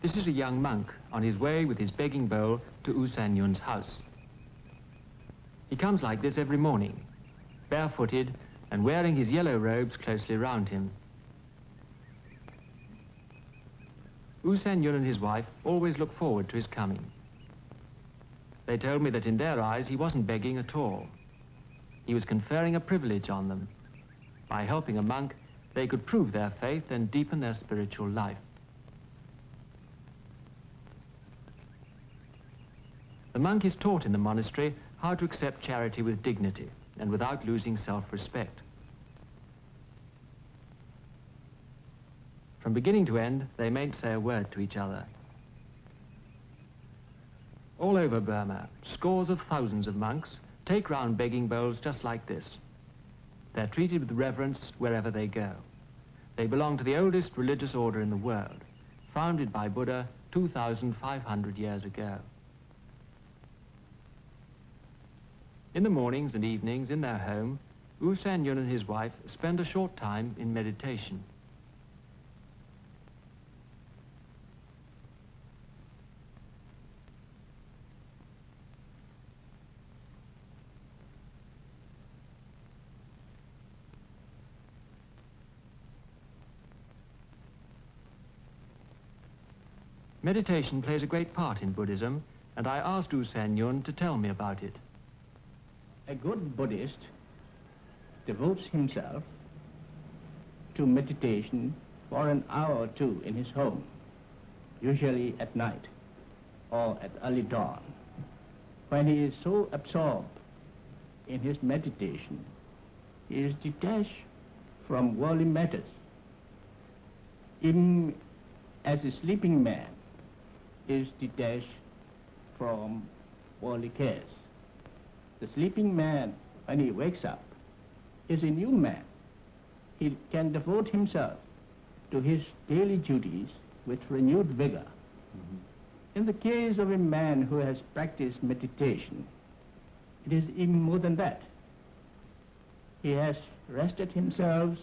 This is a young monk on his way with his begging bowl to U San Yun's house. He comes like this every morning, barefooted and wearing his yellow robes closely round him. U San Yun and his wife always look forward to his coming. They told me that in their eyes he wasn't begging at all. He was conferring a privilege on them. By helping a monk, they could prove their faith and deepen their spiritual life. The monk is taught in the monastery how to accept charity with dignity and without losing self-respect. From beginning to end, they mayn't say a word to each other. All over Burma, scores of thousands of monks take round begging bowls just like this. They're treated with reverence wherever they go. They belong to the oldest religious order in the world, founded by Buddha 2,500 years ago. In the mornings and evenings in their home, U San Yun and his wife spend a short time in meditation. Meditation plays a great part in Buddhism, and I asked U San Yun to tell me about it. A good Buddhist devotes himself to meditation for an hour or two in his home, usually at night or at early dawn. When he is so absorbed in his meditation, he is detached from worldly matters. Even as a sleeping man is detached from worldly cares. The sleeping man, when he wakes up, is a new man. He can devote himself to his daily duties with renewed vigor. In the case of a man who has practiced meditation, it is even more than that. He has rested himself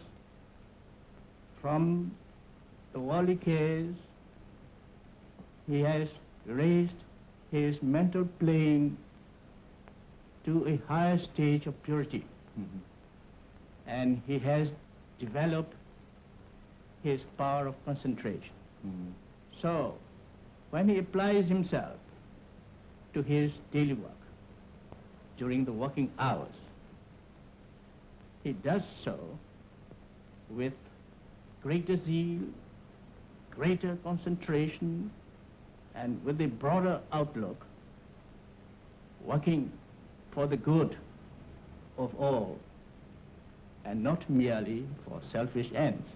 from the worldly cares. He has raised his mental plane to a higher stage of purity. And he has developed his power of concentration. So, when he applies himself to his daily work during the working hours, he does so with greater zeal, greater concentration, and with a broader outlook, working for the good of all, and not merely for selfish ends.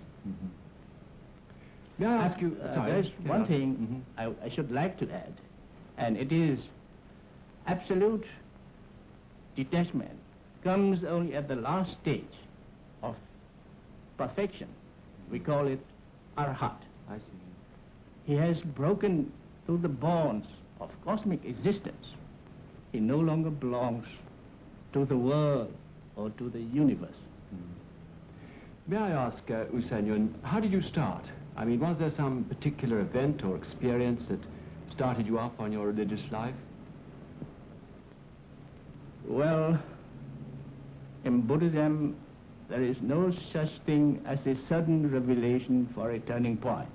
May I ask you, there's one thing I should like to add, and it is absolute detachment comes only at the last stage of perfection. We call it arhat. I see. He has broken through the bonds of cosmic existence. He no longer belongs to the world or to the universe. May I ask, U San Yun, how did you start? I mean, was there some particular event or experience that started you off on your religious life? Well, in Buddhism, there is no such thing as a sudden revelation for a turning point.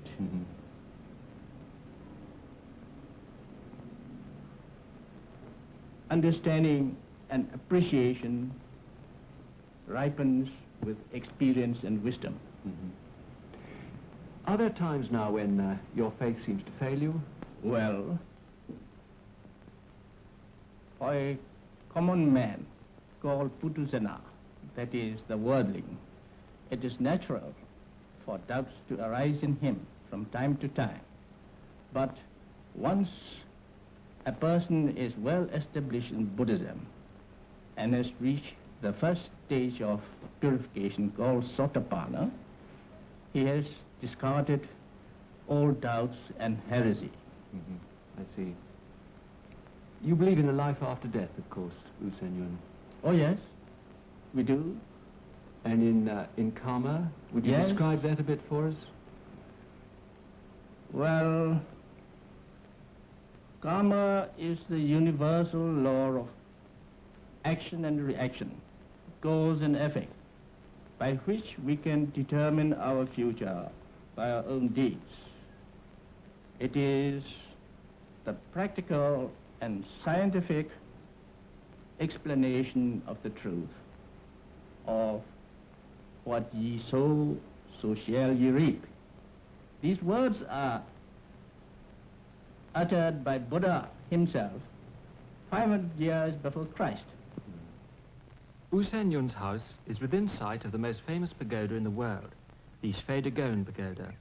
Understanding and appreciation ripens with experience and wisdom. Are there times now when your faith seems to fail you? Well, for a common man called Putusana, that is the worldling, it is natural for doubts to arise in him from time to time. But once a person is well established in Buddhism and has reached the first stage of purification called Sotapanna, he has discarded all doubts and heresy. I see. You believe in a life after death, of course, U San Yun. Oh yes, we do. And in karma, would you Yes. describe that a bit for us? Well, Karma is the universal law of action and reaction, cause and effect, by which we can determine our future by our own deeds. It is the practical and scientific explanation of the truth of what ye sow, so shall ye reap. These words are uttered by Buddha himself 500 years before Christ. U San Yun's house is within sight of the most famous pagoda in the world, the Sayadaw pagoda.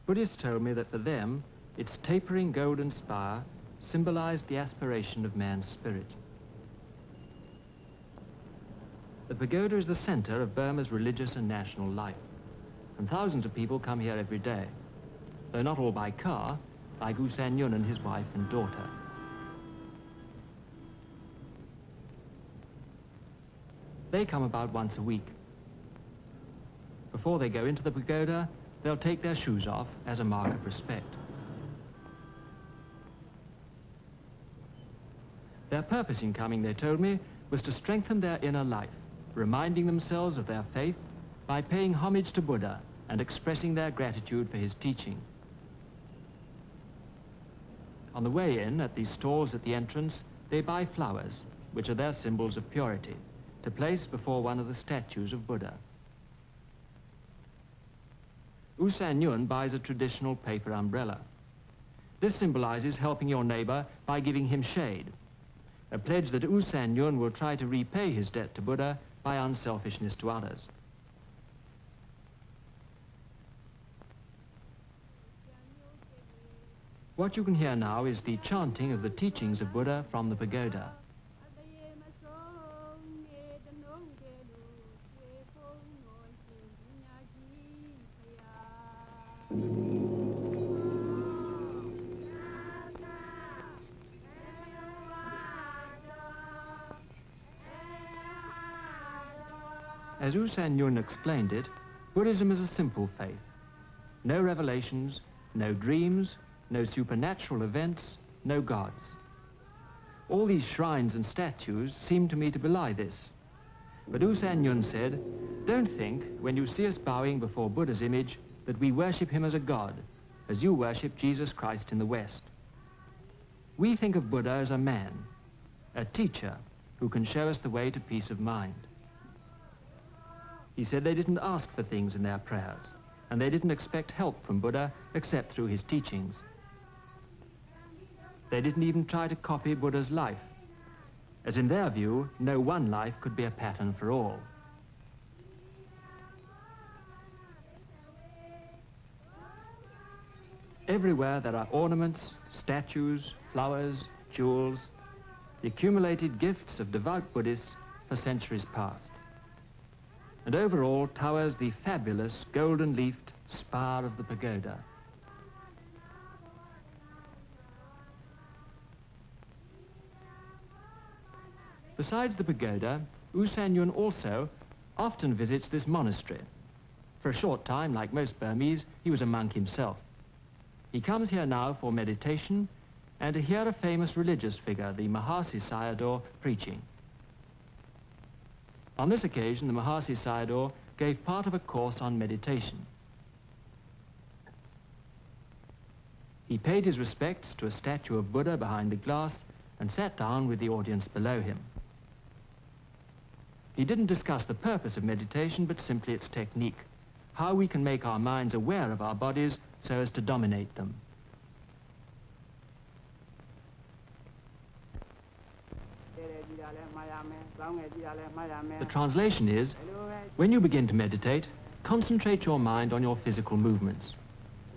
Buddhists told me that for them, its tapering golden spire symbolized the aspiration of man's spirit. The pagoda is the center of Burma's religious and national life, and thousands of people come here every day, though not all by car, like U San Yun and his wife and daughter. They come about once a week. Before they go into the pagoda, they'll take their shoes off as a mark of respect. Their purpose in coming, they told me, was to strengthen their inner life, reminding themselves of their faith by paying homage to Buddha and expressing their gratitude for his teaching. On the way in, at these stalls at the entrance, they buy flowers, which are their symbols of purity, to place before one of the statues of Buddha. U San Yun buys a traditional paper umbrella. This symbolizes helping your neighbor by giving him shade, a pledge that U San Yun will try to repay his debt to Buddha by unselfishness to others. What you can hear now is the chanting of the teachings of Buddha from the pagoda. As U San Yun explained it, Buddhism is a simple faith. No revelations, no dreams, no supernatural events, no gods. All these shrines and statues seem to me to belie this. But U San Yun said, don't think, when you see us bowing before Buddha's image, that we worship him as a god, as you worship Jesus Christ in the West. We think of Buddha as a man, a teacher who can show us the way to peace of mind. He said they didn't ask for things in their prayers, and they didn't expect help from Buddha except through his teachings. They didn't even try to copy Buddha's life, as in their view, no one life could be a pattern for all. Everywhere there are ornaments, statues, flowers, jewels, the accumulated gifts of devout Buddhists for centuries past. And over all towers the fabulous golden-leafed spire of the pagoda. Besides the pagoda, U San Yun also often visits this monastery. For a short time, like most Burmese, he was a monk himself. He comes here now for meditation and to hear a famous religious figure, the Mahasi Sayadaw, preaching. On this occasion, the Mahasi Sayadaw gave part of a course on meditation. He paid his respects to a statue of Buddha behind the glass and sat down with the audience below him. He didn't discuss the purpose of meditation, but simply its technique, how we can make our minds aware of our bodies so as to dominate them. The translation is, when you begin to meditate, concentrate your mind on your physical movements.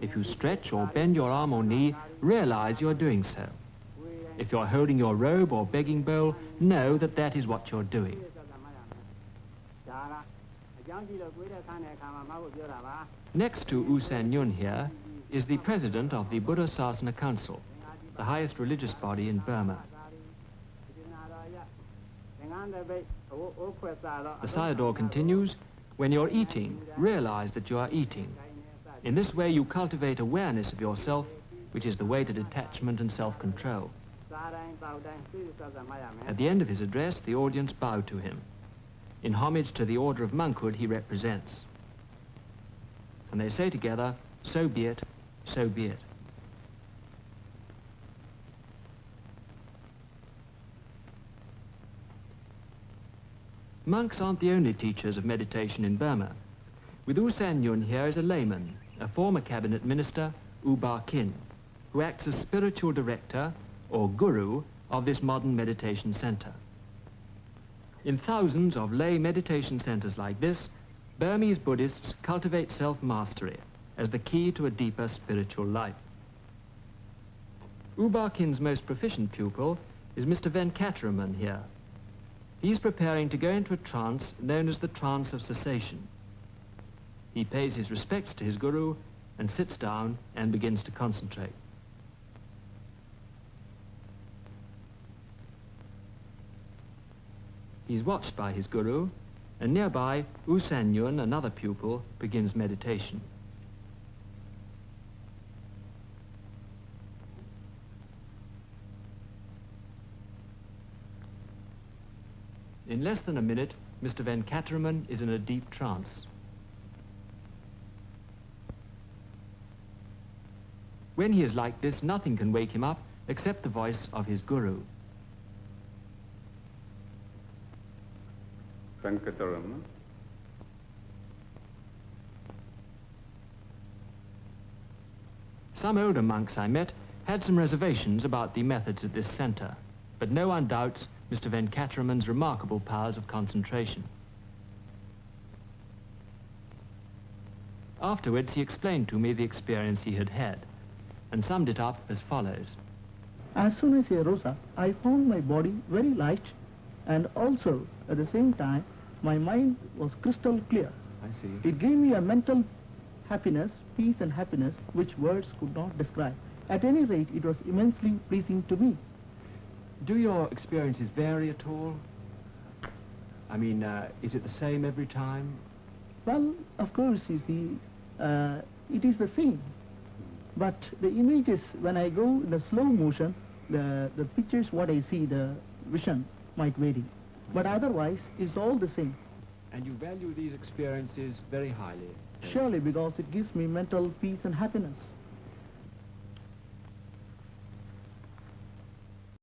If you stretch or bend your arm or knee, realize you are doing so. If you're holding your robe or begging bowl, know that that is what you're doing. Next to U San Yun here is the president of the Buddha Sasana Council, the highest religious body in Burma. The Sayadaw continues, when you're eating, realize that you are eating. In this way you cultivate awareness of yourself which is the way to detachment and self-control. At the end of his address, the audience bowed to him, in homage to the order of monkhood he represents. And they say together, "So be it, so be it." Monks aren't the only teachers of meditation in Burma. With U San Yun here is a layman, a former cabinet minister, U Ba Khin, who acts as spiritual director, or guru, of this modern meditation center. In thousands of lay meditation centers like this, Burmese Buddhists cultivate self-mastery as the key to a deeper spiritual life. U Ba Khin's most proficient pupil is Mr. Venkataraman here. He's preparing to go into a trance known as the trance of cessation. He pays his respects to his guru and sits down and begins to concentrate. He's watched by his guru, and nearby, U San Yun, another pupil, begins meditation. In less than a minute, Mr. Venkataraman is in a deep trance. When he is like this, nothing can wake him up except the voice of his guru. Venkataraman. Some older monks I met had some reservations about the methods of this center, but no one doubts Mr. Venkataraman's remarkable powers of concentration. Afterwards, he explained to me the experience he had had, and summed it up as follows. As soon as I rose up, I found my body very light, and also, at the same time, my mind was crystal clear. I see. It gave me a mental happiness, peace and happiness, which words could not describe. At any rate, it was immensely pleasing to me. Do your experiences vary at all? I mean, is it the same every time? Well, of course, you see, it is the same. But the images, when I go in the slow motion, the pictures, what I see, the vision might vary. But otherwise, it's all the same. And you value these experiences very highly? Surely, because it gives me mental peace and happiness.